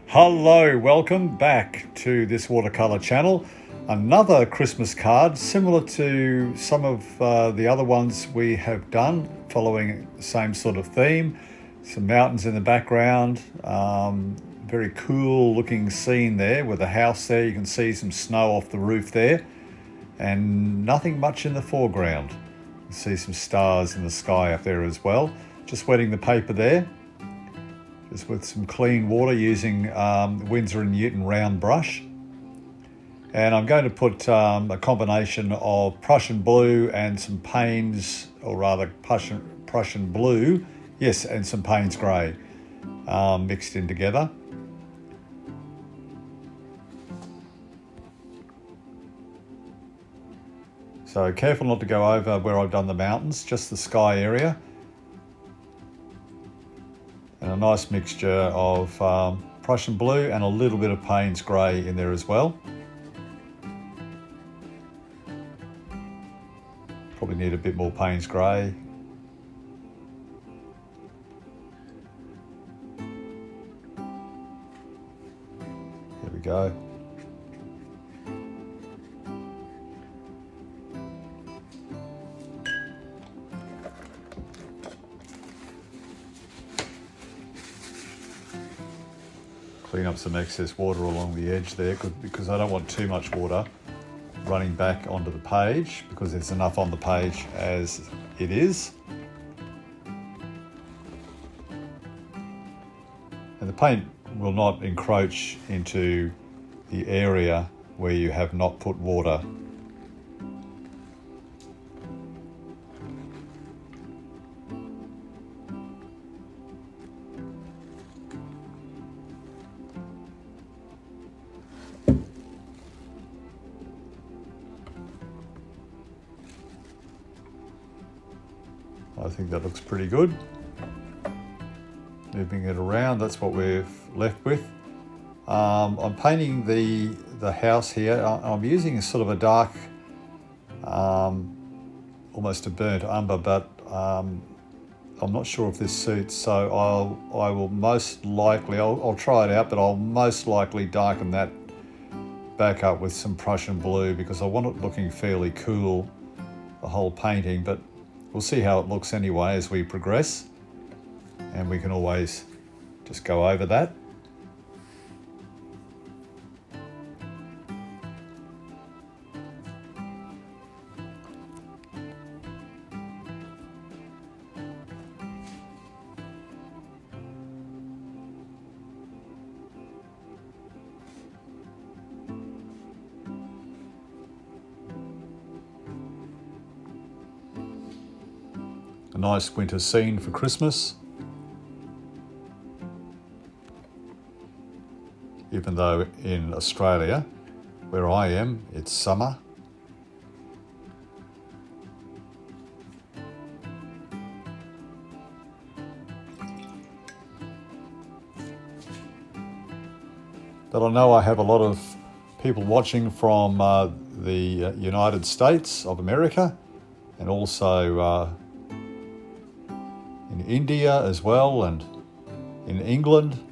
Hello, welcome back to this watercolour channel. Another Christmas card similar to some of the other ones we have done, following the same sort of theme. Some mountains in the background, very cool looking scene there with a house there. You can see some snow off the roof there and nothing much in the foreground. You can see some stars in the sky up there as well. Just wetting the paper there. Just with some clean water using Winsor & Newton round brush. And I'm going to put a combination of Prussian blue and some Paynes, or rather Prussian blue, yes, and some Paynes grey mixed in together. So careful not to go over where I've done the mountains, just the sky area. And a nice mixture of Prussian blue and a little bit of Paynes grey in there as well. Probably need a bit more Paynes grey. There we go. Clean up some excess water along the edge there because I don't want too much water running back onto the page, because there's enough on the page as it is. And the paint will not encroach into the area where you have not put water. I think that looks pretty good. Moving it around, that's what we've left with. I'm painting the house here. I'm using sort of a dark, almost a burnt umber, but I'm not sure if this suits. So I will most likely, I'll try it out, but I'll most likely darken that back up with some Prussian blue because I want it looking fairly cool, the whole painting, but we'll see how it looks anyway as we progress, and we can always just go over that. A nice winter scene for Christmas, even though in Australia, where I am, it's summer. But I know I have a lot of people watching from the United States of America, and also in India as well, and in England,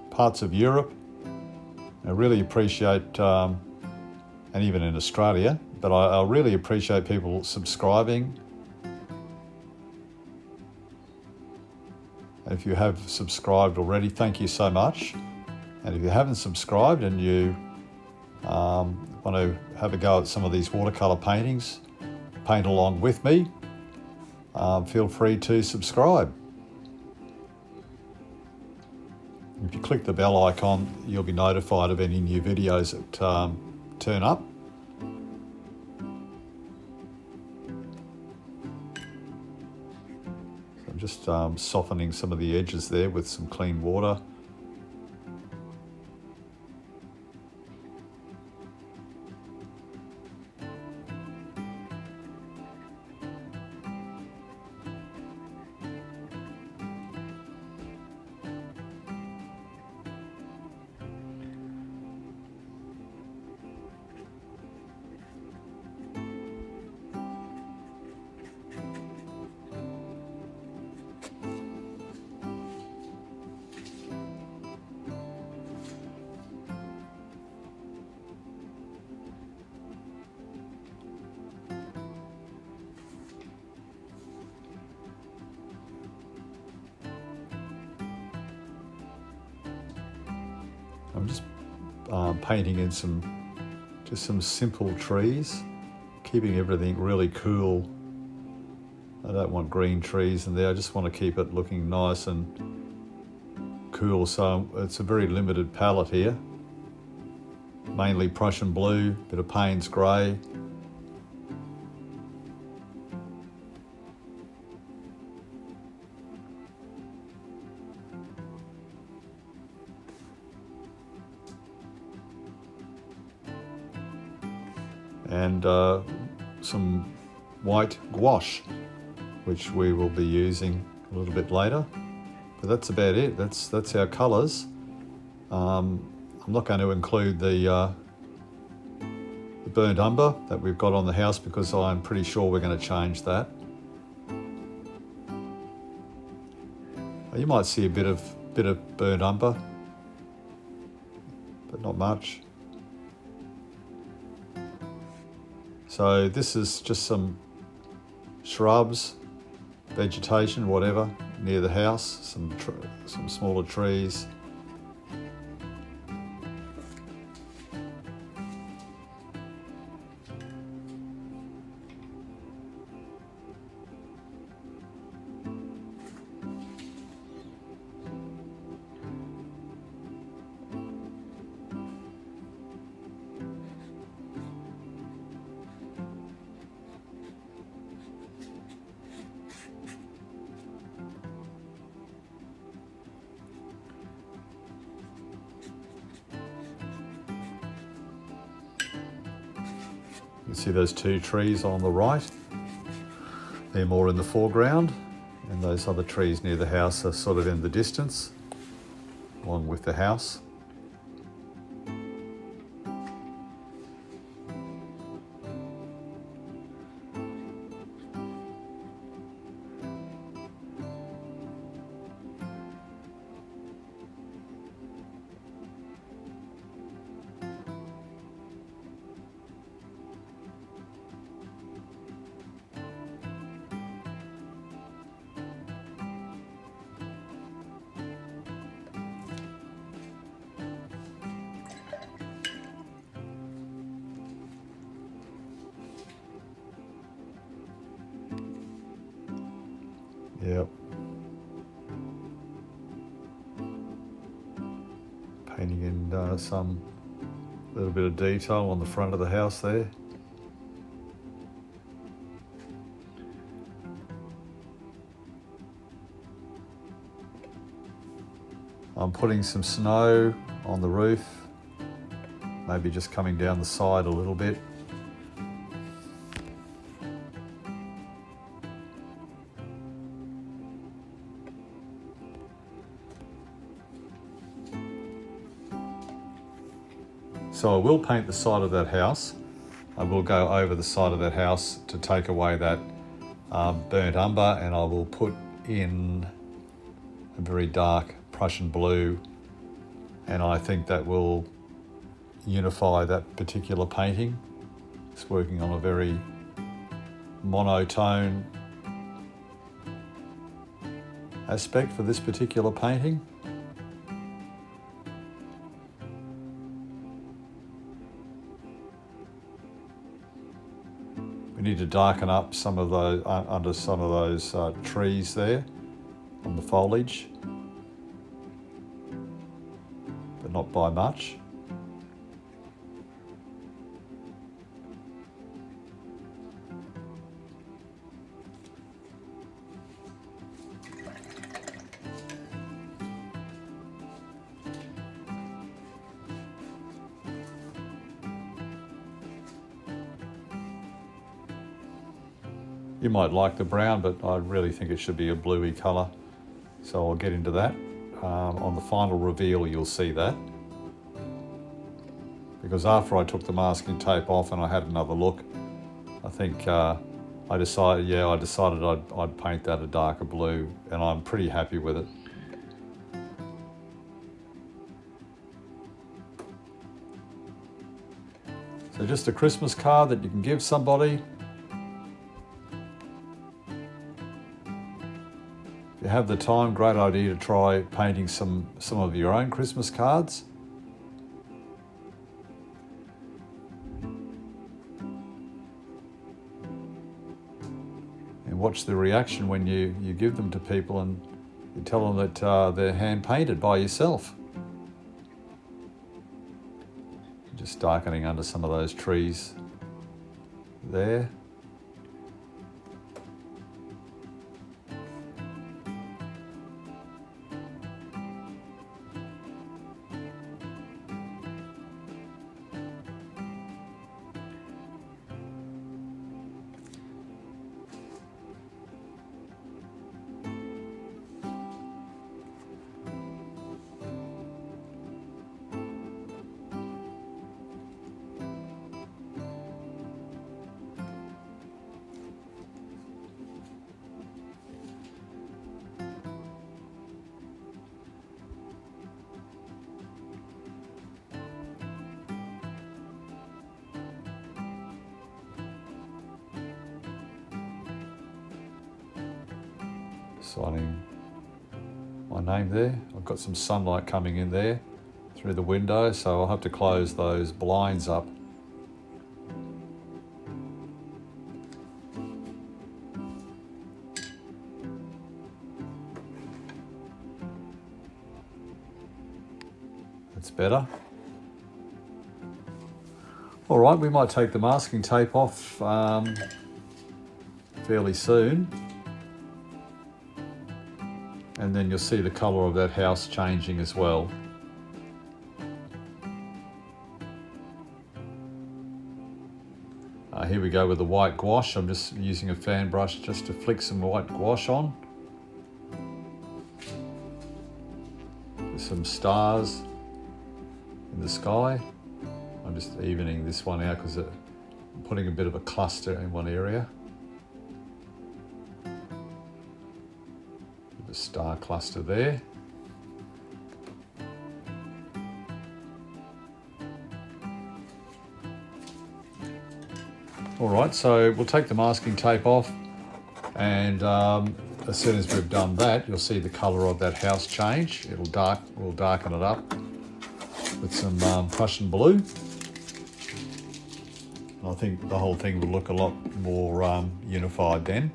parts of Europe. I really appreciate, and even in Australia, but I really appreciate people subscribing. And if you have subscribed already, thank you so much. And if you haven't subscribed and you want to have a go at some of these watercolour paintings, paint along with me, feel free to subscribe. If you click the bell icon, you'll be notified of any new videos that turn up. So I'm just softening some of the edges there with some clean water. I'm just painting in some simple trees, keeping everything really cool. I don't want green trees in there. I just want to keep it looking nice and cool. So it's a very limited palette here. Mainly Prussian blue, bit of Paynes grey. And some white gouache, which we will be using a little bit later. But that's about it. That's our colours. I'm not going to include the burnt umber that we've got on the house because I'm pretty sure we're going to change that. You might see a bit of burnt umber, but not much. So this is just some shrubs, vegetation, whatever, near the house, some smaller trees. You can see those two trees on the right. They're more in the foreground, and those other trees near the house are sort of in the distance, along with the house. Yep. Painting in some little bit of detail on the front of the house there. I'm putting some snow on the roof, maybe just coming down the side a little bit. So I will paint the side of that house. I will go over the side of that house to take away that burnt umber, and I will put in a very dark Prussian blue, and I think that will unify that particular painting. It's working on a very monotone aspect for this particular painting. We need to darken up some of those under some of those trees there on the foliage, but not by much. You might like the brown, but I really think it should be a bluey colour. So I'll get into that. On the final reveal, you'll see that. Because after I took the masking tape off and I had another look, I think I decided I'd paint that a darker blue, and I'm pretty happy with it. So just a Christmas card that you can give somebody. If you have the time, great idea to try painting some of your own Christmas cards. and watch the reaction when you give them to people and you tell them that they're hand painted by yourself. Just darkening under some of those trees there. Signing my name there. I've got some sunlight coming in there through the window, so I'll have to close those blinds up. That's better. All right, we might take the masking tape off fairly soon. And then you'll see the colour of that house changing as well. Here we go with the white gouache. I'm just using a fan brush just to flick some white gouache on. There's some stars in the sky. I'm just evening this one out because I'm putting a bit of a cluster in one area. Star cluster there. All right, so we'll take the masking tape off, and as soon as we've done that, you'll see the colour of that house change. We'll darken it up with some Prussian blue. And I think the whole thing will look a lot more unified then.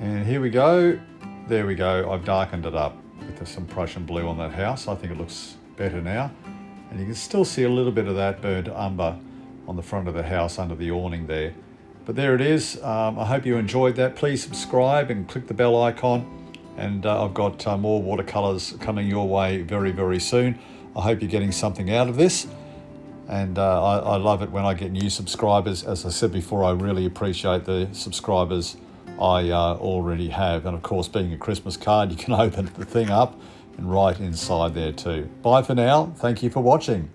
And here we go. There we go. I've darkened it up with some Prussian blue on that house. I think it looks better now. And you can still see a little bit of that burnt umber on the front of the house under the awning there. But there it is. I hope you enjoyed that. Please subscribe and click the bell icon. And I've got more watercolours coming your way very, very soon. I hope you're getting something out of this. And I love it when I get new subscribers. As I said before, I really appreciate the subscribers I already have. And of course, being a Christmas card, you can open the thing up and write inside there too. Bye for now. Thank you for watching.